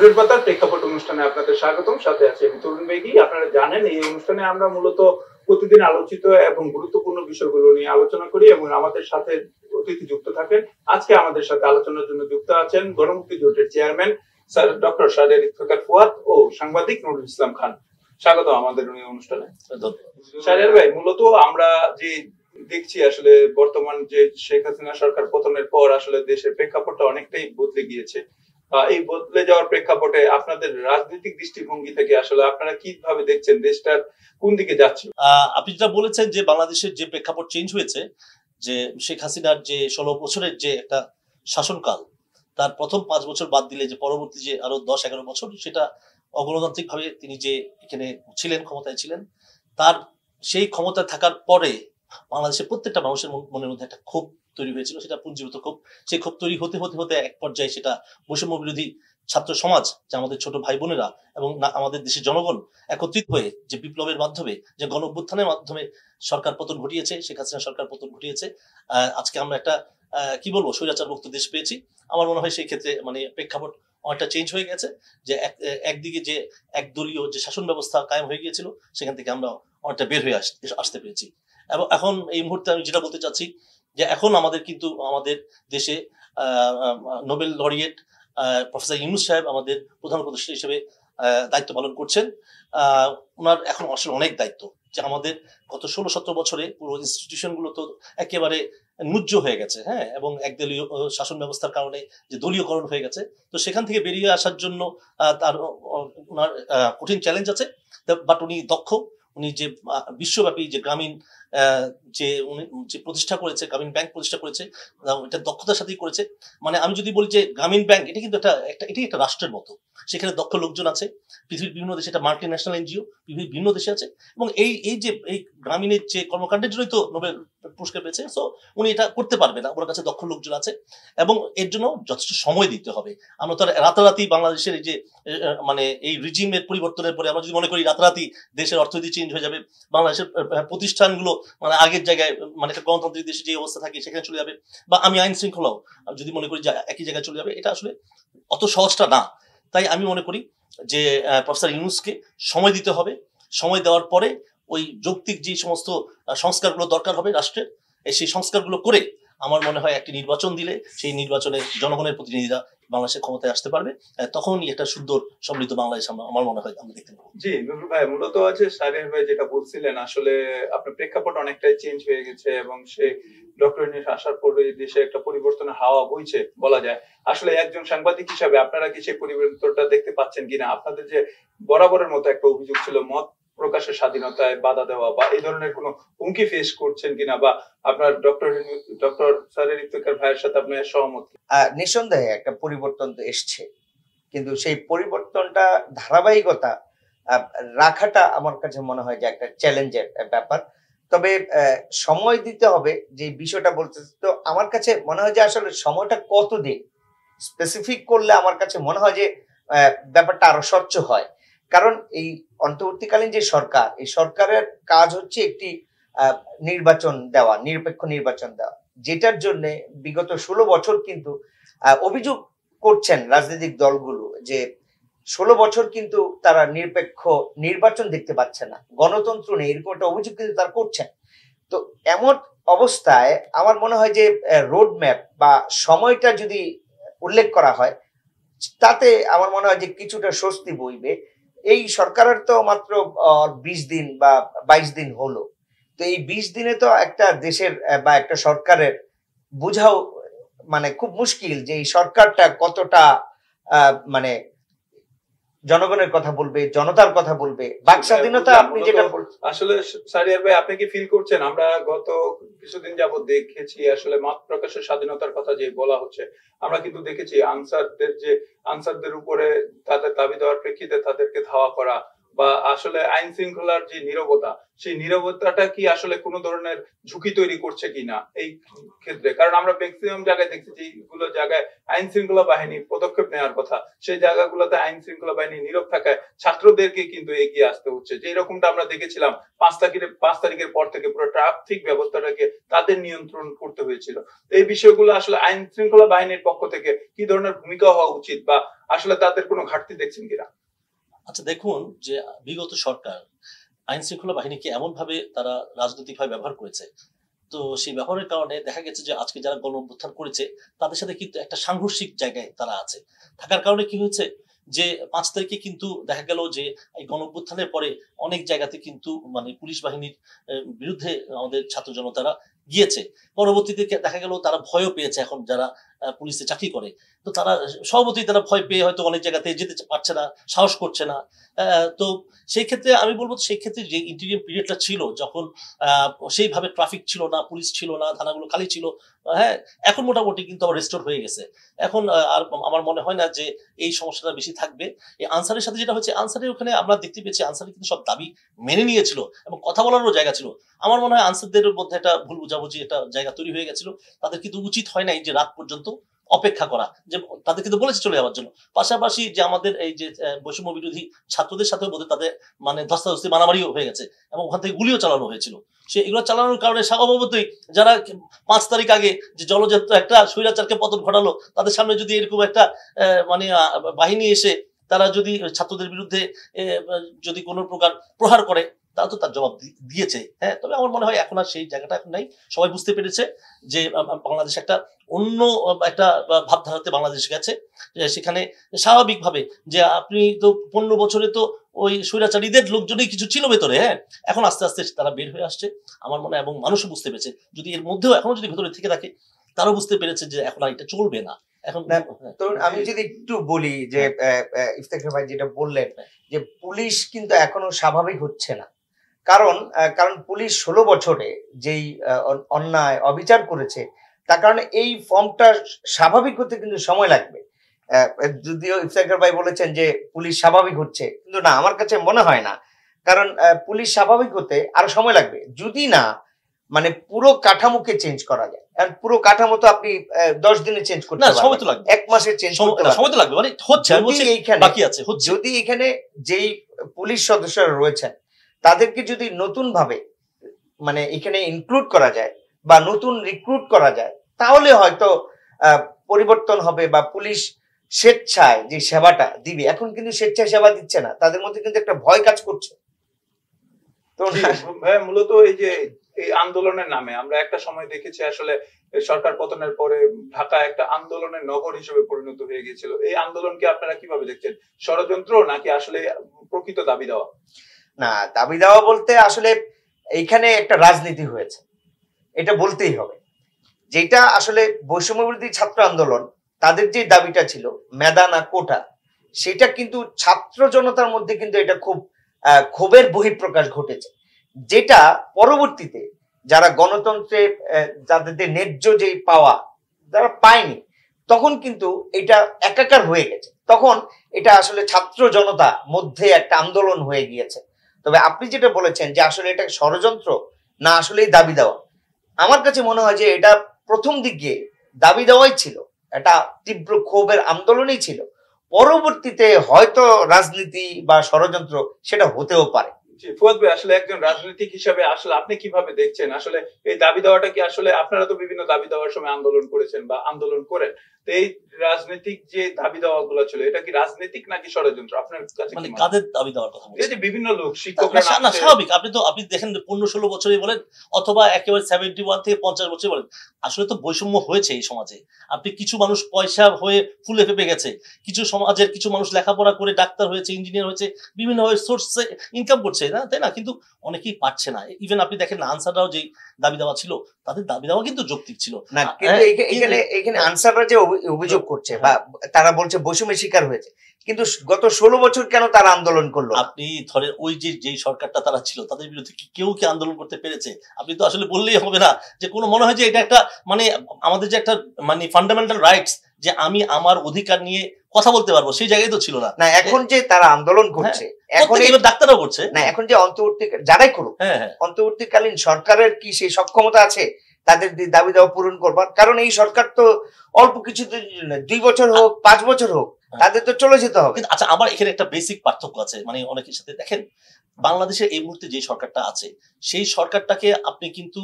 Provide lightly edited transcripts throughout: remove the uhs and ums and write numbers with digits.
নজর পাতার প্রেক্ষাপট অনুষ্ঠানে আপনাদের স্বাগতম। সাথে আছে আমি তরুণ বেগী। আপনারা জানেন এই অনুষ্ঠানে আমরা মূলত প্রতিদিন আলোচিত এবং গুরুত্বপূর্ণ বিষয়গুলো নিয়ে আলোচনা করি এবং আমাদের সাথে অতিথি যুক্ত থাকেন। আজকে আমাদের সাথে আলোচনার জন্য যুক্ত আছেন গণমুক্তি জোটের chairman sir doctor Shahriar Iftekhar Fuad ও সাংবাদিক নুরুল ইসলাম খান। স্বাগত আমাদের অনুষ্ঠানে। শাহরিয়ার ভাই, মূলত আমরা যে দেখছি আসলে বর্তমান যে শেখ হাসিনা সরকার পতনের পর আসলে দেশের প্রেক্ষাপটটা অনেকটাই বদলে গিয়েছে। এই বদলে যাওয়ার প্রেক্ষাপটে আপনাদের রাজনৈতিক দৃষ্টিভঙ্গি থেকে আসলে আপনারা কিভাবে দেখছেন দেশটার কোন দিকে যাচ্ছে? আপনি যেটা বলেছেন যে বাংলাদেশের যে প্রেক্ষাপট চেঞ্জ হয়েছে, যে শেখ হাসিনার যে 16 বছরের যে একটা শাসনকাল, তার প্রথম 5 বছর বাদ দিলে যে পরবর্তী যে আরো 10-11 বছর, সেটা অগণতান্ত্রিক ভাবে তিনি যে এখানে ছিলেন, ক্ষমতায় ছিলেন, তার সেই ক্ষমতায় থাকার পরে বাংলাদেশের প্রত্যেকটা মানুষের মনের মধ্যে একটা ক্ষোভ তৈরি হয়েছিল। সেটা পুঞ্জীভূত ক্ষোভ। সেই ক্ষোভ তৈরি হতে হতে হতে এক পর্যায়ে সেটা বৈষম্য বিরোধী ছাত্র সমাজ, যে আমাদের ছোট ভাই বোনেরা এবং আমাদের দেশের জনগণ একত্রিত হয়ে যে বিপ্লবের মাধ্যমে, যে গণ অভ্যুত্থানের মাধ্যমে সরকার পতন ঘটিয়েছে, শেখ হাসিনা সরকার পতন ঘটিয়েছে। আজকে আমরা একটা কি বলবো, স্বৈরাচার মুক্ত দেশ পেয়েছি। আমার মনে হয় সেই ক্ষেত্রে মানে প্রেক্ষাপট অনেকটা চেঞ্জ হয়ে গেছে। যে একদিকে যে একদলীয় যে শাসন ব্যবস্থা কায়েম হয়ে গিয়েছিল, সেখান থেকে আমরা অনেকটা বের হয়ে আসতে পেরেছি। এবং এখন এই মুহূর্তে আমি যেটা বলতে চাচ্ছি, যে এখন আমাদের কিন্তু আমাদের দেশে নোবেল লরিয়েট প্রফেসর ইউনূস সাহেব আমাদের প্রধান উপদেষ্টা হিসেবে দায়িত্ব পালন করছেন। ওনার এখন আসলে অনেক দায়িত্ব, যে আমাদের গত 16-17 বছরে পুরো ইনস্টিটিউশন গুলো তো একেবারে নুজ্জ হয়ে গেছে, হ্যাঁ, এবং একদলীয় শাসন ব্যবস্থার কারণে যে দলীয়করণ হয়ে গেছে। তো সেখান থেকে বেরিয়ে আসার জন্য তার ওনার কঠিন চ্যালেঞ্জ আছে। বাট উনি দক্ষ। উনি যে বিশ্বব্যাপী যে গ্রামীণ যে উনি যে প্রতিষ্ঠা করেছে, গ্রামীণ ব্যাংক প্রতিষ্ঠা করেছে, এটা দক্ষতার সাথেই করেছে। মানে আমি যদি বলি যে গ্রামীণ ব্যাংক এটা কিন্তু এটি একটা রাষ্ট্রের মতো। সেখানে দক্ষ লোকজন আছে, পৃথিবীর বিভিন্ন দেশে, এটা মাল্টি ন্যাশনাল এনজিও পৃথিবীর বিভিন্ন দেশে আছে। এবং এই যে এই গ্রামীণের যে কর্মকাণ্ডের জন্যই তো নোবেল পুরস্কার পেয়েছে। সো উনি এটা করতে পারবে না, ওনার কাছে দক্ষ লোকজন আছে এবং এর জন্য যথেষ্ট সময় দিতে হবে। আমরা তো রাতারাতি বাংলাদেশের এই যে মানে এই রিজিমের পরিবর্তনের পরে আমরা যদি মনে করি রাতারাতি দেশের অর্থনীতি চেঞ্জ হয়ে যাবে, বাংলাদেশের প্রতিষ্ঠানগুলো মানে আগের জায়গায়, মানে একটা গণতান্ত্রিক দেশে যে অবস্থা থাকে সেখানে চলে যাবে, বা আমি আইন শৃঙ্খলাও যদি মনে করি যে একই জায়গায় চলে যাবে, এটা আসলে অত সহজটা না। তাই আমি মনে করি যে প্রফেসর ইউনূসকে সময় দিতে হবে। সময় দেওয়ার পরে ওই যৌক্তিক যে সমস্ত সংস্কারগুলো দরকার হবে রাষ্ট্রের, সেই সংস্কারগুলো করে আমার মনে হয় একটি নির্বাচন দিলে সেই নির্বাচনে জনগণের প্রতিনিধিরা বাংলাদেশের ক্ষমতায় আসতে পারবে। তখনই একটা সুন্দর সমৃদ্ধ বাংলাদেশ আমার মনে হয় আমরা দেখতে পাবো। জি নুরুল ভাই, মূলত আছে শাহরিয়ার ভাই যেটা বলছিলেন, আসলে আপনার প্রেক্ষাপট অনেকটাই চেঞ্জ হয়ে গেছে এবং সে ডক্টর ইউনূস আসার পরে দেশে একটা পরিবর্তনের হাওয়া বইছে বলা যায়। আসলে একজন সাংবাদিক হিসাবে আপনারা কি সেই পরিবর্তনটা দেখতে পাচ্ছেন কিনা? আপনাদের যে বরাবরের মতো একটা অভিযোগ ছিল মত প্রকাশের স্বাধীনতায় বাধা দেওয়া, বা এই ধরনের কোনো হুমকি ফেস করছেন কিনা, বা আপনার ডক্টর শাহরিয়ার ইফতেখার ভাইয়ের সাথে আপনার সহমত? নিঃসন্দেহে একটা পরিবর্তন তো এসছে, কিন্তু সেই পরিবর্তনটা ধারাবাহিকতা রাখাটা আমার কাছে মনে হয় যে একটা চ্যালেঞ্জের ব্যাপার। তবে সময় দিতে হবে যে বিষয়টা বলতেছে, তো আমার কাছে মনে হয় যে আসলে সময়টা কতদিন স্পেসিফিক করলে আমার কাছে মনে হয় যে ব্যাপারটা আরো স্বচ্ছ হয়। কারণ এই অন্তর্বর্তীকালীন যে সরকার, এই সরকারের কাজ হচ্ছে একটি নির্বাচন দেওয়া, নিরপেক্ষ নির্বাচন দেওয়া, যেটার জন্য বিগত 16 বছর কিন্তু অভিযোগ করছেন রাজনৈতিক দলগুলো যে 16 বছর কিন্তু তারা নিরপেক্ষ নির্বাচন দেখতে পাচ্ছে না, গণতন্ত্র নেই, এরকম একটা অভিযোগ কিন্তু তারা করছেন। তো এমন অবস্থায় আমার মনে হয় যে রোড ম্যাপ বা সময়টা যদি উল্লেখ করা হয়, তাতে আমার মনে হয় যে কিছুটা স্বস্তি বইবে। এই সরকারের তো মাত্র 20 দিন বা 22 দিন হলো। তো এই 20 দিনে তো একটা দেশের বা একটা সরকারের বোঝাও মানে খুব মুশকিল যে এই সরকারটা কতটা মানে জনগণের কথা বলবে, জনতার কথা বলবে, বাক স্বাধীনতা আপনি যেটা আসলে শাহরিয়ার ভাই, আপনি কি ফিল করছেন আমরা গত কিছুদিন যাবত দেখেছি আসলে মত প্রকাশের স্বাধীনতার কথা যে বলা হচ্ছে, আমরা কিন্তু দেখেছি আনসারদের উপরে তাদের দাবি দেওয়ার প্রেক্ষিতে তাদেরকে ধাওয়া করা, বা আসলে আইন শৃঙ্খলার যে নীরবতা, সেই নীরবতাটা কি আসলে কোনো ধরনের ঝুঁকি তৈরি করছে কিনা এই ক্ষেত্রে? কারণ আমরা ম্যাক্সিমাম জায়গায় দেখছি যেগুলো জায়গায় আইন শৃঙ্খলা বাহিনী পদক্ষেপ নেওয়ার কথা, সেই জায়গাগুলোতে আইন শৃঙ্খলা বাহিনী নীরব থাকায় ছাত্রদেরকে কিন্তু এগিয়ে আসতে হচ্ছে। যে এরকমটা আমরা দেখেছিলাম 5 তারিখের পর থেকে পুরো ট্রাফিক ব্যবস্থাটাকে তাদের নিয়ন্ত্রণ করতে হয়েছিল। এই বিষয়গুলো আসলে আইন শৃঙ্খলা বাহিনীর পক্ষ থেকে কি ধরনের ভূমিকা হওয়া উচিত, বা আসলে তাদের কোনো ঘাটতি দেখছেন কিনা? আচ্ছা দেখুন, যে বিগত সরকার আইন শৃঙ্খলা বাহিনীকে এমন ভাবে তারা রাজনৈতিকভাবে ব্যবহার করেছে, তো সেই ব্যবহারের কারণে দেখা গেছে যে আজকে যারা গণ অভ্যুত্থান করেছে তাদের সাথে কিন্তু একটা সাংঘর্ষিক জায়গায় তারা আছে। থাকার কারণে কি হয়েছে যে 5 তারিখে কিন্তু দেখা গেল যে এই গণ অভ্যুত্থানের পরে অনেক জায়গাতে কিন্তু মানে পুলিশ বাহিনীর বিরুদ্ধে আমাদের ছাত্র জনতারা গিয়েছে। পরবর্তীতে দেখা গেল তারা ভয়ও পেয়েছে, এখন যারা পুলিশে চাকরি করে, তো তারা স্বভাবতই তারা ভয় পেয়ে হয়তো অনেক জায়গাতে যেতে পারছে না, সাহস করছে না। তো সেই ক্ষেত্রে আমি বলবো, সেই ক্ষেত্রে যে ইন্টিরিয়াম পিরিয়ডটা ছিল, যখন সেইভাবে ট্রাফিক ছিল না, পুলিশ ছিল না, থানাগুলো খালি ছিল, হ্যাঁ, এখন মোটামুটি কিন্তু আবার রেস্টোর হয়ে গেছে। এখন আর আমার মনে হয় না যে এই সমস্যাটা বেশি থাকবে। এই আনসারের সাথে যেটা হচ্ছে, আনসারের ওখানে আমরা দেখতে পেয়েছি আনসারে কিন্তু সব দাবি মেনে নিয়েছিল এবং কথা বলারও জায়গা ছিল। আমার মনে হয় আনসারদের মধ্যে একটা ভুল বুঝাবুঝি একটা জায়গা তৈরি হয়ে গেছিল। তাদের কিন্তু উচিত হয় নাই যে রাত পর্যন্ত অপেক্ষা করা, যে তাদের কিন্তু বলেছে চলে যাওয়ার জন্য। পাশাপাশি যে আমাদের এই যে বৈষম্য বিরোধী ছাত্রদের সাথে বোধহয় তাদের মানে ধস্তাধস্তি মারামারিও হয়ে গেছে এবং ওখান থেকে গুলিও চালানো হয়েছিল। সে এগুলো চালানোর কারণে স্বভাবতই যারা 5 তারিখ আগে যে জলজাত একটা স্বৈরাচারকে পতন ঘটালো, তাদের সামনে যদি এরকম একটা মানে বাহিনী এসে তারা যদি ছাত্রদের বিরুদ্ধে যদি কোনো প্রকার প্রহার করে, তারা তো তার জবাব দিয়েছে। হ্যাঁ, তবে আমার মনে হয় এখন আর সেই জায়গাটা এখন নাই। সবাই বুঝতে পেরেছে যে বাংলাদেশ একটা অন্য একটা ভাবধারাতে বাংলাদেশ গেছে। সেখানে স্বাভাবিকভাবে যে আপনি তো 15 বছরে তো ওই স্বৈরাচারীদের লোকজনই কিছু ছিল ভেতরে, হ্যাঁ, এখন আস্তে আস্তে তারা বের হয়ে আসছে আমার মনে হয়, এবং মানুষও বুঝতে পেরেছে। যদি এর মধ্যেও এখনো যদি ভেতরে থেকে থাকে, তারাও বুঝতে পেরেছে যে এখন আর এটা চলবে না। এখন তো আমি যদি একটু বলি যে ইফতেখার ভাই যেটা বললেন যে পুলিশ কিন্তু এখনো স্বাভাবিক হচ্ছে না, কারণ পুলিশ 16 বছরে যেই অন্যায় অবিচার করেছে, তার কারণে এই ফর্মটা স্বাভাবিক হতে কিন্তু সময় লাগবে। যদিও ইফতেখার ভাই বলেছেন যে পুলিশ স্বাভাবিক হচ্ছে, কিন্তু না, আমার কাছে মনে হয় না। কারণ পুলিশ স্বাভাবিক হতে আরো সময় লাগবে, যদি না মানে পুরো কাঠামোকে চেঞ্জ করা যায়। আর পুরো কাঠামো তো আপনি 10 দিনে চেঞ্জ করতে পারবেন, সময় তো লাগবে, 1 মাসে চেঞ্জ করতে পারবেন, সময় তো লাগবে। মানে হচ্ছে, বাকি আছে। যদি এখানে যেই পুলিশ সদস্যরা রয়েছেন তাদেরকে যদি নতুন ভাবে মানে এখানে ইনক্লুড করা যায় বা নতুন রিক্রুট করা যায়, তাহলে হয়তো পরিবর্তন হবে বা পুলিশ স্বেচ্ছায় যে সেবাটা দিবে। এখন কিন্তু স্বেচ্ছায় সেবা দিচ্ছে না, তাদের মধ্যে কিন্তু একটা ভয় কাজ করছে। তো মূলত এই যে এই আন্দোলনের নামে আমরা একটা সময় দেখেছি আসলে সরকার পতনের পরে ঢাকা একটা আন্দোলনের নগর হিসেবে পরিণত হয়ে গিয়েছিল। এই আন্দোলনকে আপনারা কিভাবে দেখছেন? ষড়যন্ত্র নাকি আসলে প্রকৃত দাবি দেওয়া? না, দাবি দেওয়া বলতে আসলে এইখানে একটা রাজনীতি হয়েছে, এটা বলতেই হবে। যেটা আসলে বৈষম্য বিরোধী ছাত্র আন্দোলন, তাদের যে দাবিটা ছিল মেধা না কোটা, সেটা কিন্তু ছাত্র জনতার মধ্যে কিন্তু এটা খুব ক্ষোভের বহিঃপ্রকাশ ঘটেছে, যেটা পরবর্তীতে যারা গণতন্ত্রে যাদের ন্যায্য যে পাওয়া যারা পায়নি, তখন কিন্তু এটা একাকার হয়ে গেছে। তখন এটা আসলে ছাত্র জনতা মধ্যে একটা আন্দোলন হয়ে গিয়েছে। তবে আপনি যেটা বলেছেন যে আসলে এটা ষড়যন্ত্র না আসলেই দাবি দেওয়া, আমার কাছে মনে হয় যে এটা প্রথম দিকে দাবি দেওয়াই ছিল, এটা তীব্র ক্ষোভের আন্দোলনই ছিল। পরবর্তীতে হয়তো রাজনীতি বা ষড়যন্ত্র সেটা হতেও পারে। ফুয়াদ ভাই, আসলে একজন রাজনৈতিক হিসাবে আসলে আপনি কিভাবে দেখছেন আসলে এই দাবি দেওয়াটা? কি আসলে আপনারা তো বিভিন্ন দাবি দেওয়ার সময় আন্দোলন করেছেন বা আন্দোলন করেন, তো এই রাজনৈতিক যে দাবি দেওয়া গুলো ছিল, এটা কি রাজনৈতিক নাকি ষড়যন্ত্র আপনার কাছে? মানে কাদের দাবি দেওয়ার কথা বলছেন? এই যে বিভিন্ন লোক, শিক্ষকরা না, স্বাভাবিক। আপনি দেখেন 15-16 বছরই বলেন অথবা একেবারে 71 থেকে 50 বছরই বলেন, আসলে তো বৈষম্য হয়েছে এই সমাজে। আপনি কিছু মানুষ পয়সা হয়ে ফুলে ফেপে গেছে, কিছু সমাজের কিছু মানুষ লেখাপড়া করে ডাক্তার হয়েছে, ইঞ্জিনিয়ার হয়েছে, বিভিন্ন সোর্সে ইনকাম করছে না, তাই না? কিন্তু অনেকেই পারছে না। ইভেন আপনি দেখেন আনসাররাও যে দাবি দেওয়া ছিল, তাদের দাবি দেওয়া কিন্তু যৌক্তিক ছিল না, কিন্তু এখানে আনসাররা যে অভিযোগ করছে বা তারা বলছে বৈষম্যের শিকার হয়েছে, কিন্তু গত 16 বছর কেন তারা আন্দোলন করলো? আপনি ধরেন ওই যে সরকারটা তারা ছিল, তাদের বিরুদ্ধে কেউ কি আন্দোলন করতে পেরেছে? আপনি তো আসলে বললেই হবে না যে কোনো, মনে হয় যে এটা একটা মানে আমাদের যে একটা মানে ফান্ডামেন্টাল রাইটস, যে আমি আমার অধিকার নিয়ে কথা বলতে পারবো সেই জায়গায় তো ছিল না। না এখন যে তারা আন্দোলন করছে, এখন ডাক্তাররাও করছে না, এখন যে যারাই করুক, অন্তর্বর্তীকালীন সরকারের কি সেই সক্ষমতা আছে তাদের দাবি দাওয়া পূরণ করবার? কারণ এই সরকার তো অল্প কিছু 2 বছর হোক 5 বছর হোক তাদের তো চলে যেতে হবে। আচ্ছা, আমার এখানে একটা বেসিক পার্থক্য আছে, মানে অনেকের সাথে দেখেন বাংলাদেশের এই মুহূর্তে যে সরকারটা আছে সেই সরকারটাকে আপনি কিন্তু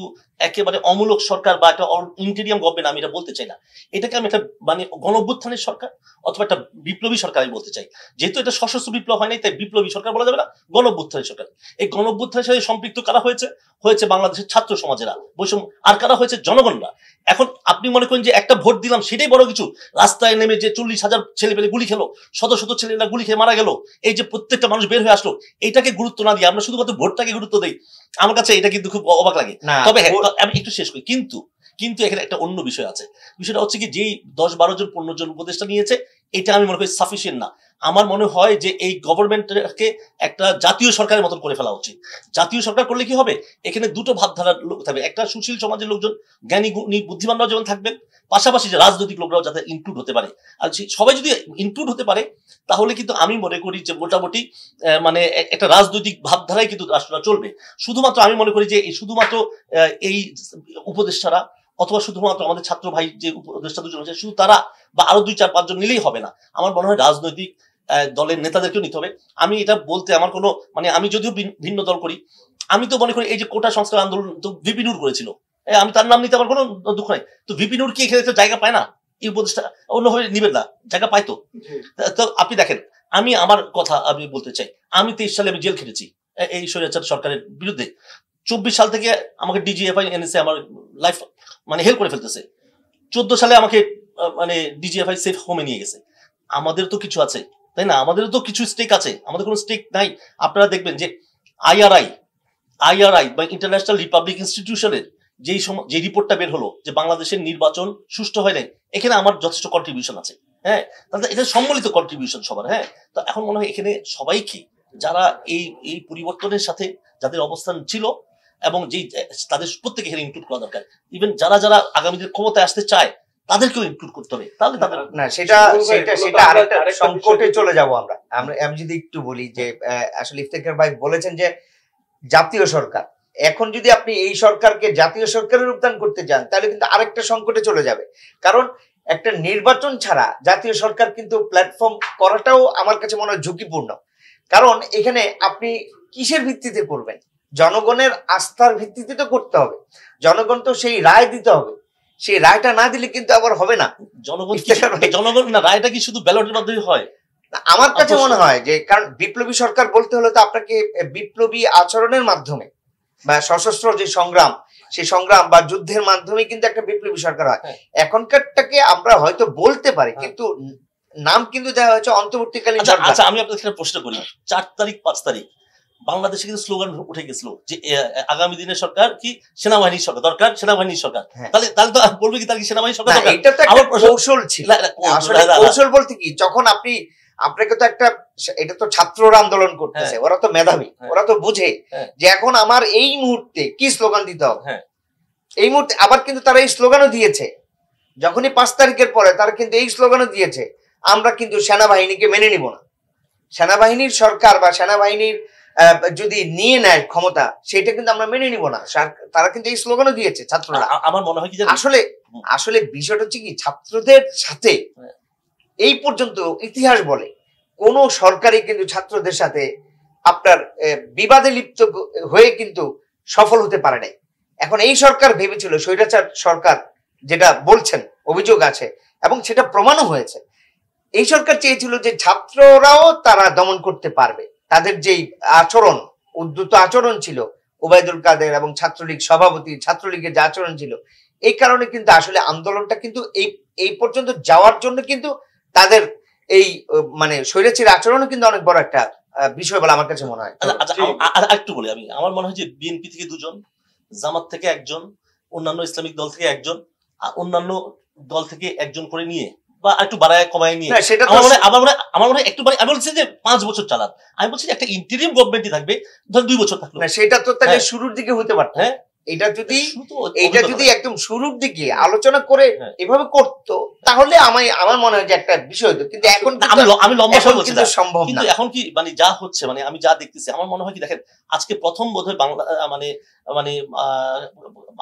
একেবারে অমূলক সরকার বা একটা ইন্টেরিয়াম গভর্নমেন্ট আমি এটা বলতে চাই না, এটাকে আমি একটা মানে গণঅভ্যুত্থানের সরকার অথবা একটা বিপ্লবী সরকার আমি বলতে চাই। যেহেতু এটা সশস্ত্র বিপ্লব হয় নাই তাই বিপ্লবী সরকার বলা যাবে না, গণঅভ্যুত্থানের সরকার। এই গণঅভ্যুত্থানের সাথে সম্পৃক্ত কারা হয়েছে বাংলাদেশের ছাত্র সমাজেরা, বৈষম্য, আর কারা হয়েছে জনগণরা। এখন আপনি মনে করেন যে একটা ভোট দিলাম সেটাই বড় কিছু, রাস্তায় নেমে যে 40,000 ছেলে পেলে গুলি খেলো, শত শত ছেলেরা গুলি খেয়ে মারা গেল, এই যে প্রত্যেকটা মানুষ বের হয়ে আসলো, এইটাকে গুরুত্ব না দিয়ে আমরা শুধুমাত্র ভোটটাকে গুরুত্ব দেই, আমার কাছে এটা কিন্তু খুব অবাক লাগে। তবে আমি একটু শেষ করি, কিন্তু এখানে একটা অন্য বিষয় আছে। বিষয়টা হচ্ছে কি, যেই 10-12 জন 15 জন উপদেষ্টা নিয়েছে এটা আমি মনে করি সাফিসিয়েন্ট না। আমার মনে হয় যে এই গভর্নমেন্টকে একটা জাতীয় সরকারের মতন করে ফেলা উচিত। জাতীয় সরকার করলে কি হবে, এখানে দুটো ভাবধারার লোক থাকবে, একটা সুশীল সমাজের লোকজন, জ্ঞানী বুদ্ধিমানরাও যেমন থাকবেন, পাশাপাশি যে রাজনৈতিক লোকরাও যাতে ইনক্লুড হতে পারে। আর সবাই যদি ইনক্লুড হতে পারে তাহলে কিন্তু আমি মনে করি যে মোটামুটি মানে একটা রাজনৈতিক ভাবধারাই কিন্তু রাষ্ট্রটা চলবে। শুধুমাত্র আমি মনে করি যে শুধুমাত্র এই উপদেষ্টারা অথবা শুধুমাত্র আমাদের ছাত্র ভাই যে উপদেষ্টা দুজন আছে শুধু তারা বা আরো 2-4-5 জন নিলেই হবে না। আমার মনে হয় রাজনৈতিক দলের নেতাদেরকেও নিতে হবে। আমি এটা বলতে আমার কোনো মানে, আমি যদিও ভিন্ন দল করি, আমি তো মনে করি এই যে কোটা সংস্কার আন্দোলন তো ভিপি নূর করেছিল, আমি তার নাম নিতে আমার কোনো দুঃখ নাই। তো ভিপি নূর কি এখানে একটা জায়গা পায় না? এই উপদেষ্টা অন্যভাবে নিবেন না, জায়গা পায় তো। তো আপনি দেখেন, আমি আমার কথা আমি বলতে চাই, আমি 23 সালে আমি জেল খেটেছি এই স্বৈরাচার সরকারের বিরুদ্ধে। 24 সাল থেকে আমাকে ডিজিএফআই এনেছে, আমার লাইফ মানে হেল্প করে ফেলতেছে। 14 সালে আমাকে মানে ডিজিএফআই সেফ হোমে নিয়ে গেছে। আমাদের তো কিছু আছে, তাই না? আমাদের তো কিছু স্টেক আছে, আমাদের কোনো স্টেক নাই। আপনারা দেখবেন যে আইআরআই বা ইন্টারন্যাশনাল রিপাবলিক ইনস্টিটিউশনের যে রিপোর্টটা বের হলো যে বাংলাদেশের নির্বাচন সুষ্ঠু হয় নাই, এখানে আমার যথেষ্ট কন্ট্রিবিউশন আছে। তাহলে এটা সম্মিলিত কন্ট্রিবিউশন সবার। তো এখন মনে হয় এখানে সবাইকে, যারা এই পরিবর্তনের সাথে যাদের অবস্থান ছিল এবং যেই তাদের প্রত্যেকে এখানে ইনক্লুড করা দরকার। ইভেন যারা আগামীদের ক্ষমতায় আসতে চায় তাদেরকেও ইনক্লুড করতে হবে, তাহলে তাদের না সেটা আরেকটা সংকটে চলে যাব আমরা। আমি যদি একটু বলি যে আসলে ইফতেখার ভাই বলেছেন যে জাতীয় সরকার, এখন যদি আপনি এই সরকারকে জাতীয় সরকারে রূপদান করতে চান তাহলে কিন্তু আরেকটা সংকটে চলে যাবে। কারণ একটা নির্বাচন ছাড়া জাতীয় সরকার কিন্তু প্ল্যাটফর্ম করাটাও আমার কাছে মনে হয় ঝুঁকিপূর্ণ। কারণ এখানে আপনি কিসের ভিত্তিতে করবেন? জনগণের আস্থার ভিত্তিতে তো করতে হবে, জনগণ তো সেই রায় দিতে হবে, সেই রায়টা না দিলে কিন্তু আবার হবে না। জনগণ না, রায়টা কি শুধু ব্যালটের মাধ্যমে হয়? আমার কাছে মনে হয় যে, কারণ বিপ্লবী সরকার বলতে হলে তো আপনাকে বিপ্লবী আচরণের মাধ্যমে বা সশস্ত্র যে সংগ্রাম, সেই সংগ্রাম বা যুদ্ধের মাধ্যমে কিন্তু একটা বিপ্লবী সরকার হয়। এখনকারটাকে আমরা হয়তো বলতে পারি, কিন্তু নাম কিন্তু দেওয়া হয়েছে অন্তর্বর্তীকালীন সরকার। আচ্ছা, আমি আপনাদের প্রশ্ন করি, 4 তারিখ 5 তারিখ বাংলাদেশে কিন্তু স্লোগান উঠে গেছিল যে আগামী দিনের সরকার কি সেনাবাহিনীর সরকার দরকার, সেনাবাহিনীর সরকার। তাহলে তো বলবে কি তার কি সেনাবাহিনী সরকার দরকার? এটা তো একটা কৌশল ছিল। আসলে কৌশল বলতে কি, যখন আপনাকে তো একটা, এটা তো ছাত্ররা আন্দোলন করতেছে, ওরা তো মেধাবী, ওরা তো বুঝে যে এখন আমার এই মুহূর্তে কি স্লোগান দিতে হবে। এই মুহূর্তে আবার কিন্তু তারা এই স্লোগানও দিয়েছে, যখনই 5 তারিখের পরে তারা কিন্তু এই স্লোগানও দিয়েছে, আমরা কিন্তু সেনাবাহিনীকে মেনে নিব না। সেনাবাহিনীর সরকার বা সেনাবাহিনীর যদি নিয়ে নেয় ক্ষমতা, সেটা কিন্তু আমরা মেনে নিব না। তারা কিন্তু এই স্লোগানও দিয়েছে ছাত্ররা। আমার মনে হয় কি আসলে বিষয়টা হচ্ছে কি, ছাত্রদের সাথে এই পর্যন্ত ইতিহাস বলে কোন সরকারই কিন্তু ছাত্রদের সাথে আপনার বিবাদে লিপ্ত হয়ে কিন্তু সফল হতে পারে নাই। এখন এই সরকার ভেবেছিল, স্বৈরাচার সরকার যেটা বলছেন অভিযোগ আছে এবং সেটা প্রমাণও হয়েছে, এই সরকার চেয়েছিল যে ছাত্ররাও তারা দমন করতে পারবে। তাদের যেই আচরণ, উদ্ধত আচরণ ছিল, ওবায়দুল কাদের এবং ছাত্রলীগ সভাপতি, ছাত্রলীগের যে আচরণ ছিল, এই কারণে কিন্তু আসলে আন্দোলনটা কিন্তু এই পর্যন্ত যাওয়ার জন্য কিন্তু তাদের এই মানে স্বৈরাচারী আচরণও কিন্তু অনেক বড় একটা বিষয় বলে আমার কাছে মনে হয়। একটু বলি আমি, আমার মনে হয় যে বিএনপি থেকে 2 জন, জামাত থেকে 1 জন, অন্যান্য ইসলামিক দল থেকে 1 জন, অন্যান্য দল থেকে 1 জন করে নিয়ে বা একটু বাড়ায় কমায় নিয়ে, আমার মনে হয় একটু, আমি বলছি যে 5 বছর চালান। আমি বলছি যে একটা ইন্টারিম গভর্নমেন্টই থাকবে, ধর 2 বছর থাকলো। সেটা তো তাহলে শুরুর দিকে হতে পারত। এটা যদি শুধু তো এইটা অভিজ্ঞতা যদি নয়। একদম শুরুর দিকে আলোচনা করে হ্যাঁ। এভাবে করতো তাহলে আমার মনে হয় যে একটা বিষয় হতো, কিন্তু এখন না, আমি লম্বা এখন সময় বলছি কিন্তু না। সম্ভব কিন্তু না। এখন কি মানে যা হচ্ছে, মানে আমি যা দেখতেছি আমার মনে হয় কি, দেখেন আজকে প্রথম বোধহয় বাংলা মানে মানে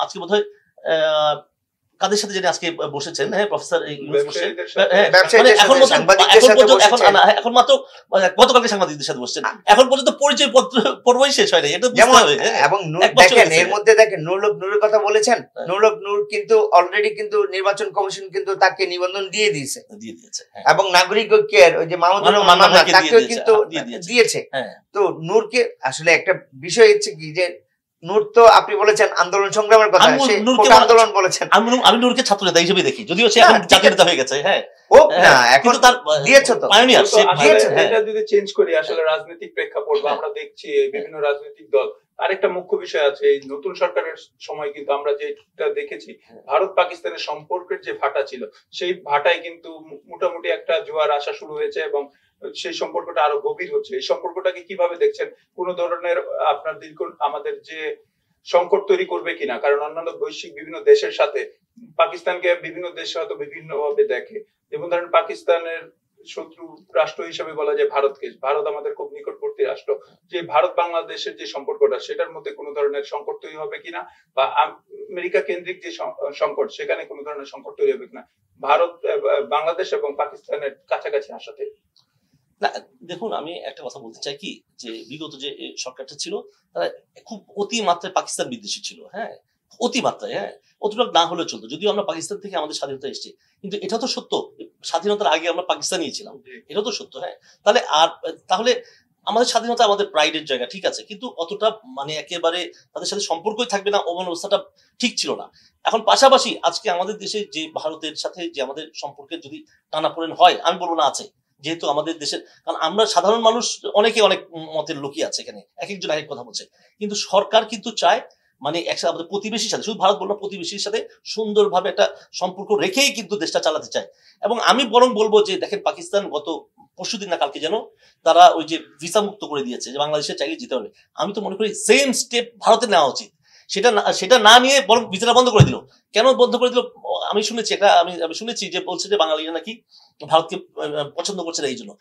আজকে বোধহয় আহ, কাদের সাথে জানি আজকে বসেছেন, হ্যাঁ প্রফেসর ইউনূস বসছেন, ব্যবসায়ীদের সাথে হ্যাঁ, ব্যবসায়ীদের মানে এখন সাথে, পর্যন্ত সাংবাদিকদের সাথে বসেছেন। এখন মাত্র গতকালকে সাংবাদিকদের সাথে বসছেন, এখন পর্যন্ত পরিচয় পত্র পর্বই শেষ হয় নাই, এটা বুঝতে যেমন হবে। হ্যাঁ, এবং এক বছর দেখেন গেছে। এর মধ্যে দেখেন নূরের কথা বলেছেন, হ্যাঁ। নূর কিন্তু অলরেডি কিন্তু নির্বাচন কমিশন কিন্তু তাকে নিবন্ধন দিয়ে দিয়েছে, দিয়ে দিয়েছে, হ্যাঁ। এবং নাগরিক ঐক্যের ওই যে মাহমুদুর রহমান মান্না মান্না ভাইকে দিয়ে তাকেও দিয়েছে, কিন্তু দিয়ে দিয়েছে। দিয়েছে। হ্যাঁ। তো নূরকে আসলে একটা বিষয় হচ্ছে কি যে নূর তো আপনি বলেছেন আন্দোলন সংগ্রামের কথা, আমি সে নূরকে কোটা আন্দোলন বলেছেন। আমি নূরকে ছাত্র নেতা হিসেবে দেখি, যদিও সে না, এখন ঠিক জাতীয় আছে। নেতা হয়ে গেছে, হ্যাঁ। হোক না, হ্যাঁ, এখন কিন্তু তার দিয়েছে তো। পায়োনিয়ার, তো সে আসলে দিয়েছে। এটা যদি চেঞ্জ করি আসলে রাজনৈতিক প্রেক্ষাপট বা আমরা দেখছি এই বিভিন্ন রাজনৈতিক দল, আরেকটা মুখ্য বিষয় আছে এই নতুন সরকারের সময় কিন্তু আমরা যেটা দেখেছি ভারত পাকিস্তানের সম্পর্কের যে ভাটা ছিল সেই ভাটায় কিন্তু মোটামুটি একটা জোয়ার আসা শুরু হয়েছে এবং সেই সম্পর্কটা আরো গভীর হচ্ছে। এই সম্পর্কটাকে কিভাবে দেখছেন? কোন ধরনের আপনার দীর্ঘ আমাদের যে সংকট তৈরি করবে কিনা? কারণ অন্যান্য বৈশ্বিক বিভিন্ন দেশের সাথে পাকিস্তানকে বিভিন্ন দেশ হয়তো বিভিন্ন ভাবে দেখে, যেমন ধরেন পাকিস্তানের শত্রু রাষ্ট্র হিসেবে বলা যায় ভারতকে, ভারত আমাদের খুব নিকটবর্তী রাষ্ট্র, যে ভারত বাংলাদেশের যে সম্পর্কটা সেটার মধ্যে কোনো ধরনের সংকট তৈরি হবে কিনা, বা আমেরিকা কেন্দ্রিক যে সংকট সেখানে কোনো ধরনের সংকট তৈরি হবে কিনা ভারত বাংলাদেশ এবং পাকিস্তানের কাছাকাছি আসাতে। না, দেখুন আমি একটা কথা বলতে চাই কি, যে বিগত যে সরকারটা ছিল তারা খুব অতিমাত্রায় পাকিস্তান বিদ্বেষী ছিল, হ্যাঁ, অতিমাত্রায়, হ্যাঁ, অতটা না হলেও চলতো, যদিও আমরা পাকিস্তান থেকে আমাদের স্বাধীনতা এসেছি, কিন্তু এটা তো সত্য স্বাধীনতার আগে আমরা পাকিস্তানই ছিলাম, এটা তো সত্য, হ্যাঁ। তাহলে আমাদের স্বাধীনতা আমাদের প্রাইডের জায়গা, ঠিক আছে, কিন্তু অতটা মানে একেবারে তাদের সাথে সম্পর্কই থাকবে না ওমন অবস্থাটা ঠিক ছিল না। এখন পাশাপাশি আজকে আমাদের দেশে যে ভারতের সাথে যে আমাদের সম্পর্কের যদি টানাপোড়েন হয়, আমি বলবো না আছে, যেহেতু আমাদের দেশের, কারণ আমরা সাধারণ মানুষ অনেকে অনেক মতের লোকই আছে এখানে, এক একজন এক এক কথা বলছে, কিন্তু সরকার কিন্তু চায় মানে একসাথে আমাদের প্রতিবেশীর সাথে, শুধু ভারত বলবো, প্রতিবেশীর সাথে সুন্দরভাবে একটা সম্পর্ক রেখেই কিন্তু দেশটা চালাতে চায়। এবং আমি বরং বলবো যে দেখেন পাকিস্তান গত পরশুদিন না কালকে যেন তারা ওই যে ভিসা মুক্ত করে দিয়েছে, যে বাংলাদেশে চাইলে যেতে পারবে। আমি তো মনে করি সেম স্টেপ ভারতের নেওয়া উচিত, সেটা না নিয়ে বরং ভিসাটা বন্ধ করে দিল। কেন বন্ধ করে দিল? আমি শুনেছি আমি শুনেছি যে বলছে যে বাঙালিরা নাকি ভারতকে পছন্দ করছে না, এই জন্য।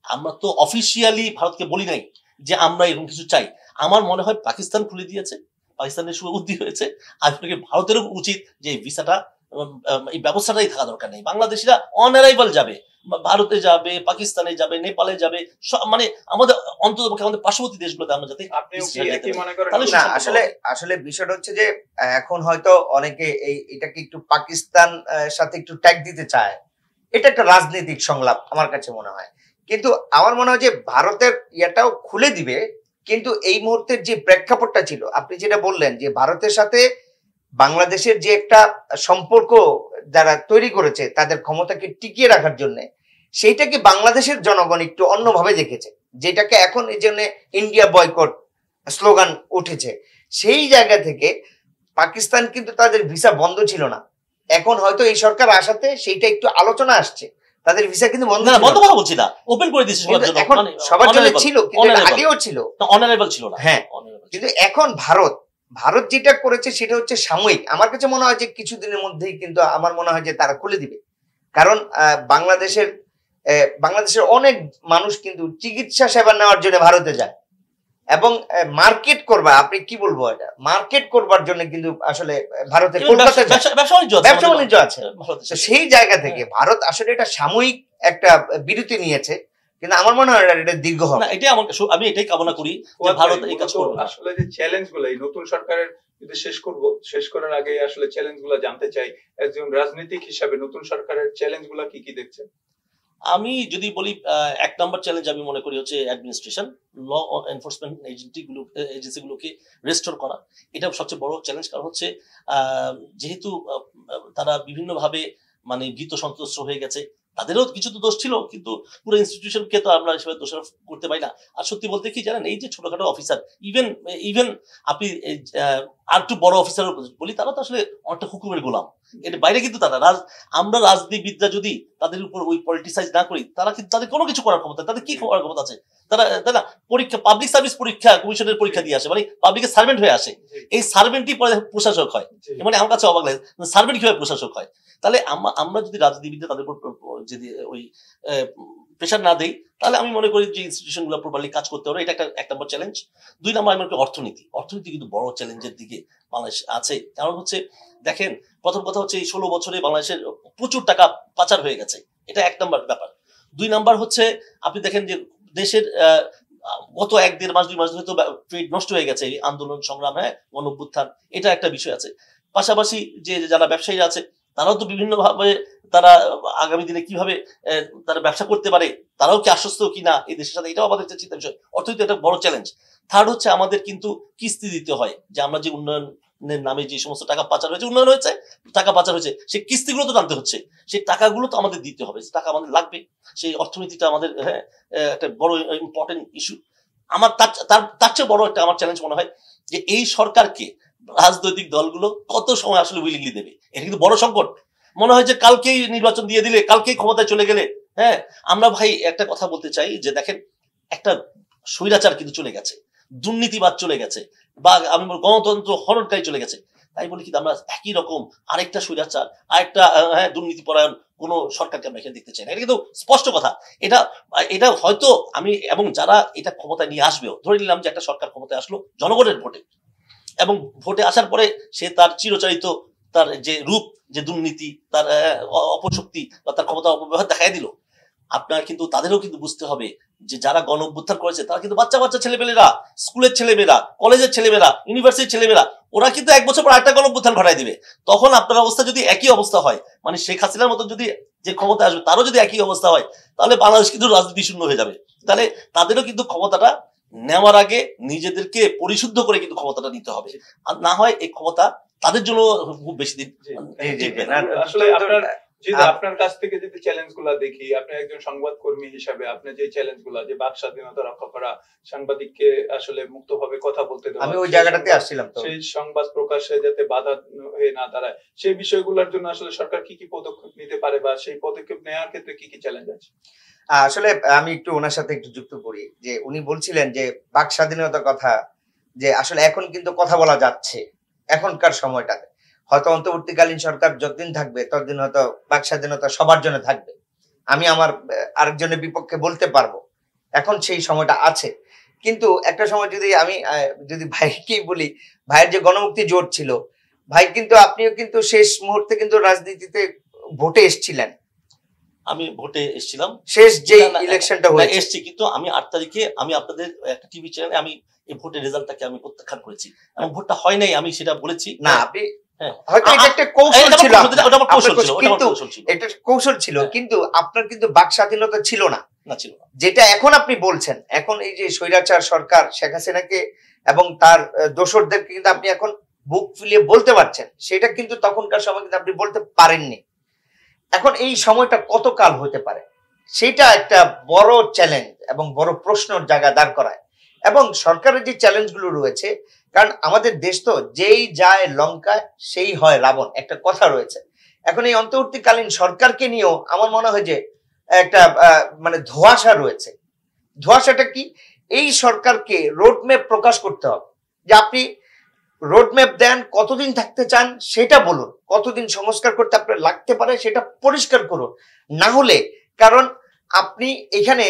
আমরা তো অফিসিয়ালি ভারতকে বলি নাই যে আমরা এরকম কিছু চাই। আমার মনে হয় পাকিস্তান খুলে দিয়েছে, পাকিস্তানের শুভবুদ্ধি হয়েছে, আপনাকে ভারতেরও উচিত যে এই ভিসাটা এই ব্যবস্থাটাই থাকা দরকার নেই। বাংলাদেশিরা অন অ্যারাইভাল যাবে, ভারতে যাবে, পাকিস্তানে যাবে, নেপালে যাবে, মানে আমাদের অন্ততপক্ষে আমাদের পার্শ্ববর্তী দেশগুলোতে আমরা যাতে আপনিও কি একই মনে করেন? তাহলে না, সুসম্পর্ক আসলে হবে। আসলে বিষয়টা হচ্ছে যে এখন হয়তো অনেকে এটাকে একটু পাকিস্তান সাথে একটু ট্যাগ দিতে চায়, এটা একটা রাজনৈতিক সংলাপ আমার কাছে মনে হয়। কিন্তু আমার মনে হয় যে ভারতের ইয়াটাও খুলে দিবে, কিন্তু এই মুহূর্তের যে প্রেক্ষাপটটা ছিল আপনি যেটা বললেন যে ভারতের সাথে বাংলাদেশের যে একটা সম্পর্ক যারা তৈরি করেছে তাদের ক্ষমতাকে টিকিয়ে রাখার জন্য, সেইটাকে বাংলাদেশের জনগণ একটু অন্যভাবে দেখেছে, যেটাকে এখন এই জন্য ইন্ডিয়া বয়কট স্লোগান উঠেছে। সেই জায়গা থেকে পাকিস্তান কিন্তু তাদের ভিসা বন্ধ ছিল না, এখন হয়তো এই সরকার আসাতে সেইটা একটু আলোচনা আসছে, তাদের ভিসা কিন্তু বন্ধ না, ছিল বন্ধ না। কথা বলছি না, ওপেন করে দিয়েছে সবার কিন্তু জন্য, এখন মানে সবার জন্য honorable, ছিল, কিন্তু এর honorable, আগেও ছিল। honorable ছিল না, হ্যাঁ, honorable ছিল। কিন্তু এখন ভারত যেটা করেছে সেটা হচ্ছে সাময়িক। আমার কাছে মনে হয় যে কিছুদিনের মধ্যেই কিন্তু আমার মনে হয় যে তারা খুলে দিবে, কারণ বাংলাদেশের অনেক মানুষ কিন্তু চিকিৎসা সেবা নেওয়ার জন্য ভারতে যায়, এবং মার্কেট করবা, আপনি কি বলবো, এটা মার্কেট করবার জন্য কিন্তু আসলে ভারতে এবং কলকাতা যায়, ব্যবসা বাণিজ্য আছে, ব্যবসা আমাদের বাণিজ্য আছে। ভারতের তো সাথে। সেই জায়গা থেকে ভারত আসলে এটা সাময়িক একটা বিরতি নিয়েছে, কিন্তু আমার মনে হয় এটা দীর্ঘ হবে। না, এটাই আমি এটাই কামনা করি যে ভারত এই কাজ করবে না। আসলে যে চ্যালেঞ্জ গুলো এই নতুন সরকারের যদি শেষ করার আগে আসলে চ্যালেঞ্জ গুলো জানতে চাই, একজন রাজনীতিক হিসাবে নতুন সরকারের চ্যালেঞ্জ গুলা কি কি দেখছেন? আমি যদি বলি, এক নম্বর চ্যালেঞ্জ আমি মনে করি হচ্ছে অ্যাডমিনিস্ট্রেশন, ল এনফোর্সমেন্ট এজেন্সিগুলোকে রেস্টোর করা, এটা সবচেয়ে বড় চ্যালেঞ্জ। কারণ হচ্ছে যেহেতু তারা বিভিন্নভাবে মানে ভীত সন্ত্রস্ত হয়ে গেছে, তাদেরও কিছু তো দোষ ছিল, কিন্তু পুরো ইনস্টিটিউশনকে তো আমরা হিসেবে দোষারোপ করতে পারি না। আর সত্যি বলতে কি জানেন, এই যে ছোটখাটো অফিসার, ইভেন আপনি আর একটু বড় অফিসার বলি, তারা তো আসলে অনেকটা হুকুমের গোলাম। এর বাইরে কিন্তু তারা আমরা রাজনীতিবিদরা যদি তাদের উপর ওই পলিটিসাইজ না করি, তারা কিন্তু তাদের কোনো কিছু করার ক্ষমতা, তাদের কি করার ক্ষমতা আছে? তারা পরীক্ষা, পাবলিক সার্ভিস পরীক্ষা, কমিশনের পরীক্ষা দিয়ে আসে, মানে পাবলিকের সার্ভেন্ট হয়ে আসে। এই সার্ভেন্টই পরে প্রশাসক হয়। মানে আমার কাছে অবাক লাগে, সার্ভেন্ট কিভাবে প্রশাসক হয়? তাহলে আমরা যদি রাজনীতিবিদরা তাদের উপর যদি ওই প্রেশার না দেই, তাহলে আমি মনে করি যে ইনস্টিটিউশন গুলো প্রপারলি কাজ করতে পারে। এটা এক নম্বর চ্যালেঞ্জ। 2 নম্বর আমি মনে করি অর্থনীতি কিন্তু বড় চ্যালেঞ্জের দিকে বাংলাদেশ আছে। কারণ হচ্ছে দেখেন, প্রথম কথা হচ্ছে এই 16 বছরে বাংলাদেশের প্রচুর টাকা পাচার হয়ে গেছে, এটা 1 নম্বর ব্যাপার। 2 নম্বর হচ্ছে আপনি দেখেন যে দেশের গত 1-1.5 মাস 2 মাস ধরে তো ট্রেড নষ্ট হয়ে গেছে, আন্দোলন সংগ্রাম, গণঅভ্যুত্থান, এটা একটা বিষয় আছে। পাশাপাশি যে যারা ব্যবসায়ীরা আছে তারাও তো বিভিন্ন ভাবে তারা আগামী দিনে কিভাবে তারা ব্যবসা করতে পারে, তারাও কি আশ্বস্ত কিনা এই দেশের সাথে, এটাও আমাদের একটা চিন্তার বিষয়। অর্থনীতি একটা বড় চ্যালেঞ্জ। থার্ড হচ্ছে আমাদের কিন্তু কিস্তি দিতে হয়, যে আমরা যে উন্নয়নের নামে যে সমস্ত টাকা পাচার হয়েছে, উন্নয়ন হয়েছে, টাকা পাচার হয়েছে, সেই কিস্তিগুলো তো জানতে হচ্ছে, সেই টাকাগুলো তো আমাদের দিতে হবে, টাকা আমাদের লাগবে। সেই অর্থনীতিটা আমাদের একটা বড় ইম্পর্টেন্ট ইস্যু। আমার তার চেয়ে বড় একটা আমার চ্যালেঞ্জ মনে হয় যে এই সরকারকে রাজনৈতিক দলগুলো কত সময় আসলে উইলিংলি দেবে। এটা কিন্তু বড় সংকট। মনে হয় যে কালকেই নির্বাচন দিয়ে দিলে, কালকেই ক্ষমতায় চলে গেলে, আমরা ভাই একটা কথা বলতে চাই যে দেখেন, একটা স্বৈরাচার কিন্তু চলে গেছে, দুর্নীতিবাদ চলে গেছে, বা আমি গণতন্ত্র হরণকারী চলে গেছে। তাই বলি কিন্তু আমরা একই রকম আরেকটা স্বৈরাচার, আরেকটা দুর্নীতি পরায়ণ কোন সরকারকে আমরা এখানে দেখতে চাই না। এটা কিন্তু স্পষ্ট কথা। এটা হয়তো আমি এবং যারা এটা ক্ষমতায় নিয়ে আসবেও, ধরে নিলাম যে একটা সরকার ক্ষমতায় আসলো জনগণের ভোটে, এবং ভোটে আসার পরে সে তার চিরচারিত তার যে রূপ, যে দুর্নীতি, তার অপশক্তি বা তার ক্ষমতা অপব্যবহার দেখাই দিল। আপনার কিন্তু তাদেরও কিন্তু বুঝতে হবে যে যারা গণ অভ্যুত্থান করেছে তারা কিন্তু বাচ্চা ছেলেমেয়েরা, স্কুলের ছেলেমেয়েরা, কলেজের ছেলেমেয়েরা, ইউনিভার্সিটির ছেলেমেয়েরা, ওরা কিন্তু 1 বছর পর আরেকটা গণ অভ্যুত্থান ঘটাই দিবে। তখন আপনার অবস্থা যদি একই অবস্থা হয়, মানে শেখ হাসিনার মতো যদি যে ক্ষমতা আসবে তারও যদি একই অবস্থা হয়, তাহলে বাংলাদেশ কিন্তু রাজনীতি শূন্য হয়ে যাবে। তাহলে তাদেরও কিন্তু ক্ষমতাটা নেওয়ার আগে নিজেদেরকে পরিশুদ্ধ করে কিন্তু ক্ষমতাটা নিতে হবে, আর না হয় এই ক্ষমতা তাদের জন্য খুব বেশি দিন টিকবে না। আসলে আপনার কাছ থেকে যদি চ্যালেঞ্জ গুলা দেখি, আপনি একজন সংবাদ কর্মী হিসাবে আপনি যে চ্যালেঞ্জ গুলা, যে বাক স্বাধীনতা রক্ষা করা, সাংবাদিককে আসলে মুক্তভাবে কথা বলতে দেওয়া, আমি ওই জায়গাটাতে আসছিলাম, তো সেই সংবাদ প্রকাশে যাতে বাধা হয়ে না দাঁড়ায়, সেই বিষয়গুলোর জন্য আসলে সরকার কি পদক্ষেপ নিতে পারে, বা সেই পদক্ষেপ নেওয়ার ক্ষেত্রে কি চ্যালেঞ্জ আছে? আসলে আমি একটু ওনার সাথে একটু যুক্ত করি, যে উনি বলছিলেন যে বাক স্বাধীনতার কথা, যে আসলে এখন কিন্তু কথা বলা যাচ্ছে এখনকার সময়টাতে। হয়তো অন্তর্বর্তীকালীন সরকার যতদিন থাকবে ততদিন হয়তো বাক স্বাধীনতা সবার জন্য থাকবে, আমি আমার আরেকজনের বিপক্ষে বলতে পারবো, এখন সেই সময়টা আছে। কিন্তু একটা সময় যদি ভাইকেই বলি, ভাইয়ের যে গণমুক্তি জোট ছিল, ভাই কিন্তু আপনিও কিন্তু শেষ মুহূর্তে কিন্তু রাজনীতিতে ভোটে এসেছিলেন। আমি ভোটে এসেছিলাম, শেষ যে ইলেকশনটা হয়েছে এসেছি, কিন্তু আমি 8 তারিখে আমি আপনাদের একটা টিভি চ্যানেলে আমি এই ভোটের রেজাল্টটাকে আমি প্রত্যাখ্যান করেছি, এবং ভোটটা হয় নাই আমি সেটা বলেছি। না, আপনি হয়তো এটা একটা কৌশল ছিল, এটা কৌশল ছিল, কিন্তু আপনার কিন্তু বাক স্বাধীনতা ছিল না, যেটা এখন আপনি বলছেন। এখন এই যে স্বৈরাচার সরকার শেখ হাসিনাকে এবং তার দোসরদেরকে কিন্তু আপনি এখন বুক ফুলিয়ে বলতে পারছেন, সেটা কিন্তু তখনকার সময় কিন্তু আপনি বলতে পারেননি। এখন এই সময়টা কতকাল হতে পারে, সেটা একটা বড় চ্যালেঞ্জ এবং বড় প্রশ্নের জায়গা দাঁড় করায়। এবং সরকারের যে চ্যালেঞ্জ গুলো রয়েছে, কারণ আমাদের দেশ তো যেই যায় লঙ্কায় সেই হয় রাবণ, একটা কথা রয়েছে। এখন এই অন্তর্বর্তীকালীন সরকারকে নিয়েও আমার মনে হয় যে একটা মানে ধোঁয়াশা রয়েছে। ধোঁয়াশাটা কি? এই সরকারকে রোডম্যাপ প্রকাশ করতে হবে, যে আপনি রোডম্যাপ দেন, কতদিন থাকতে চান সেটা বলুন, কতদিন সংস্কার করতে আপনার লাগতে পারে সেটা পরিষ্কার করুন। না হলে, কারণ আপনি এখানে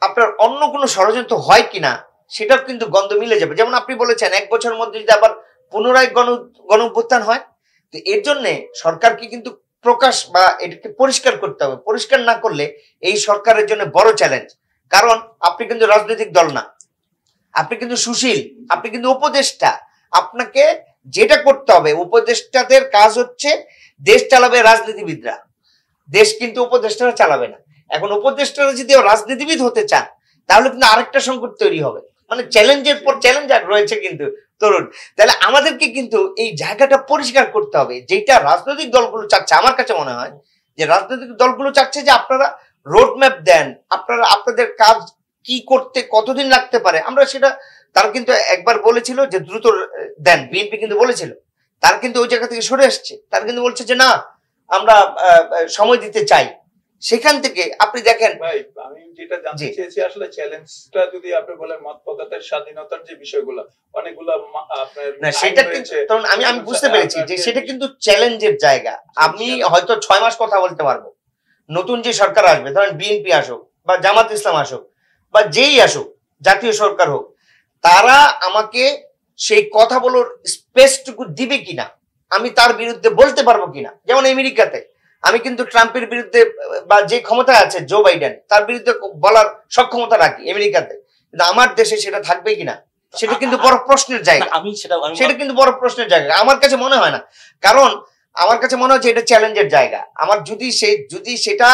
আপনার অন্য কোনো ষড়যন্ত্র হয় কিনা সেটাও কিন্তু গন্ধ মিলে যাবে। যেমন আপনি বলেছেন 1 বছরের মধ্যে যদি আবার পুনরায় গণ অভ্যুত্থান হয়, তো এর জন্য সরকারকে কিন্তু প্রকাশ বা এটাকে পরিষ্কার করতে হবে। পরিষ্কার না করলে এই সরকারের জন্য বড় চ্যালেঞ্জ। কারণ আপনি কিন্তু রাজনৈতিক দল না, আপনি কিন্তু সুশীল, আপনি কিন্তু উপদেষ্টা। আপনাকে যেটা করতে হবে, উপদেষ্টাদের কাজ হচ্ছে দেশ চালাবে রাজনীতিবিদরা, দেশ কিন্তু উপদেষ্টারা চালাবে না। এখন উপদেষ্টারা যদি রাজনীতিবিদ হতে চান, তাহলে কিন্তু আরেকটা সংকট তৈরি হবে, মানে চ্যালেঞ্জের পর চ্যালেঞ্জ রয়েছে কিন্তু তরুণ। তাহলে আমাদেরকে কিন্তু এই জায়গাটা পরিষ্কার করতে হবে, যেটা রাজনৈতিক দলগুলো চাচ্ছে। আমার কাছে মনে হয় যে রাজনৈতিক দলগুলো চাচ্ছে যে আপনারা রোডম্যাপ দেন, আপনারা আপনাদের কাজ কি করতে কতদিন লাগতে পারে। আমরা সেটা, তারা কিন্তু একবার বলেছিল যে দ্রুত দেন, বিএনপি কিন্তু বলেছিল, তারা কিন্তু ওই জায়গা থেকে সরে আসছে, তারা কিন্তু বলছে যে না আমরা সময় দিতে চাই। সেখান থেকে আপনি দেখেন ভাই আমি যেটা জানতে জি। চেয়েছি আসলে চ্যালেঞ্জটা যদি আপনি বলেন মত প্রকাশের স্বাধীনতার যে বিষয়গুলো অনেকগুলো আপনার না আইন সেটা রয়েছে, কিন্তু কারণ আমি এবং বুঝতে পেরেছি আপনার যে যে সেটা কিন্তু চ্যালেঞ্জের জায়গা। আমি হয়তো 6 মাস কথা বলতে পারবো, নতুন যে সরকার আসবে, ধরেন বিএনপি আসুক বা জামাত ইসলাম আসুক বা যেই আসুক, জাতীয় সরকার হোক, তারা আমাকে সেই কথা বলার স্পেসটুকু দিবে কিনা, আমি তার বিরুদ্ধে বলতে পারবো কিনা। যেমন আমেরিকাতে আমি কিন্তু ট্রাম্পের বিরুদ্ধে বা যে ক্ষমতা আছে জো বাইডেন, তার বিরুদ্ধে বলার সক্ষমতা রাখি আমেরিকাতে, কিন্তু আমার দেশে সেটা থাকবে কিনা সেটা কিন্তু বড় প্রশ্নের জায়গা। না, আমি সেটা কিন্তু বড় প্রশ্নের জায়গা আমার কাছে মনে হয় না, কারণ আমার কাছে মনে হচ্ছে এটা চ্যালেঞ্জের জায়গা। আমার যদি সেটা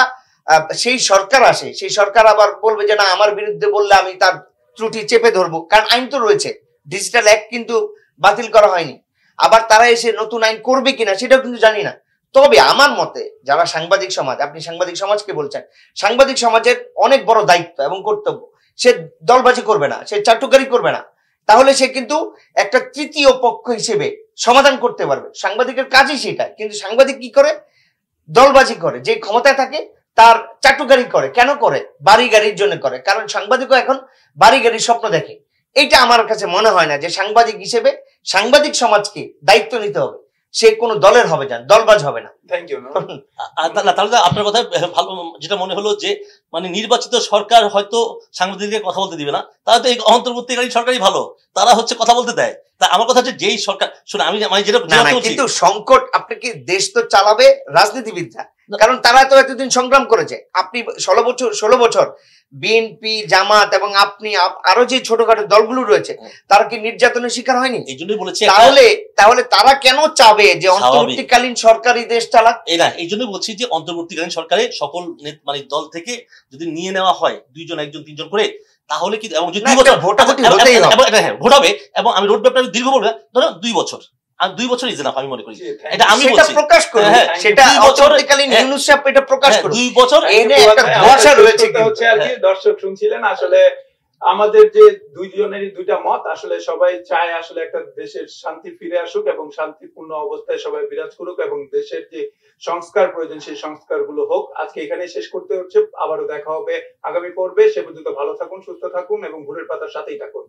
সেই সরকার আসে, সেই সরকার আবার বলবে যে না আমার বিরুদ্ধে বললে আমি তার ত্রুটি চেপে ধরবো, কারণ আইন তো রয়েছে, ডিজিটাল অ্যাক্ট কিন্তু বাতিল করা হয়নি। আবার তারা এসে নতুন আইন করবে কিনা সেটাও কিন্তু জানি না। তবে আমার মতে যারা সাংবাদিক সমাজ, আপনি সাংবাদিক সমাজকে বলছেন, সাংবাদিক সমাজের অনেক বড় দায়িত্ব এবং কর্তব্য, সে দলবাজি করবে না, সে চাটুকারি করবে না, তাহলে সে কিন্তু একটা তৃতীয় পক্ষ হিসেবে সমাধান করতে পারবে। সাংবাদিকের কাজই সেটা, কিন্তু সাংবাদিক কি করে? দলবাজি করে, যে ক্ষমতায় থাকে তার চাটুকারি করে। কেন করে? বাড়ি গাড়ির জন্য করে, কারণ সাংবাদিকও এখন বাড়ি গাড়ির স্বপ্ন দেখে। এইটা আমার কাছে মনে হয় না যে সাংবাদিক হিসেবে সাংবাদিক সমাজকে দায়িত্ব নিতে হবে, সে কোনো দলের হবে না, দলবাজ হবে না। Thank you. তাহলে আপনার কথা ভালো, যেটা মনে হলো যে মানে নির্বাচিত সরকার হয়তো সাংবাদিকদের কথা বলতে দিবে না, তাহলে তো এই অন্তর্বর্তীকালীন সরকারই ভালো, তারা হচ্ছে কথা বলতে দেয়। তা আমার কথা হচ্ছে যেই সরকার, শুনে আমি যেটা বলছি, কিন্তু সংকট, আপনি কি দেশ তো চালাবে রাজনীতিবিদরা, কারণ তারা তো এতদিন সংগ্রাম করেছে। আপনি 16 বছর বিএনপি, জামাত এবং আপনি আরো যে ছোটখাটো দলগুলো রয়েছে, তারা কি নির্যাতনের শিকার হয়নি? এই জন্যই বলেছি তাহলে তারা কেন চাবে যে অন্তর্বর্তীকালীন সরকারি দেশ চালাক? এই জন্যই বলছি যে অন্তর্বর্তীকালীন সরকারে সকল মানে দল থেকে যদি নিয়ে নেওয়া হয় 2 জন 1 জন 3 জন করে, তাহলে কি এবং যদি 2 বছর ভোটাভুটি হতেই হবে, ভোট হবে, এবং আমি রোড ম্যাপটা দীর্ঘ বলবো না, ধরো 2 বছর, আর 2 বছর ইজ এনাফ আমি মনে করি। এটা আমি সেটা বলছি প্রকাশ করুন, সেটা অন্তর্বর্তীকালীন ইউনুস সাহেব এটা প্রকাশ করুন। 2 বছর এনে একটা ধোঁয়াশা রয়েছে হচ্ছে আর কি। দর্শক শুনছিলেন আসলে আমাদের যে দুইজনেরই দুইটা মত, আসলে সবাই চায় আসলে একটা দেশের শান্তি ফিরে আসুক এবং শান্তিপূর্ণ অবস্থায় সবাই বিরাজ করুক এবং দেশের যে সংস্কার প্রয়োজন সেই সংস্কারগুলো হোক। আজকে এখানে শেষ করতে হচ্ছে, আবারও দেখা হবে আগামী পর্বে। সে পর্যন্ত ভালো থাকুন, সুস্থ থাকুন এবং ভোরের পাতার সাথেই থাকুন।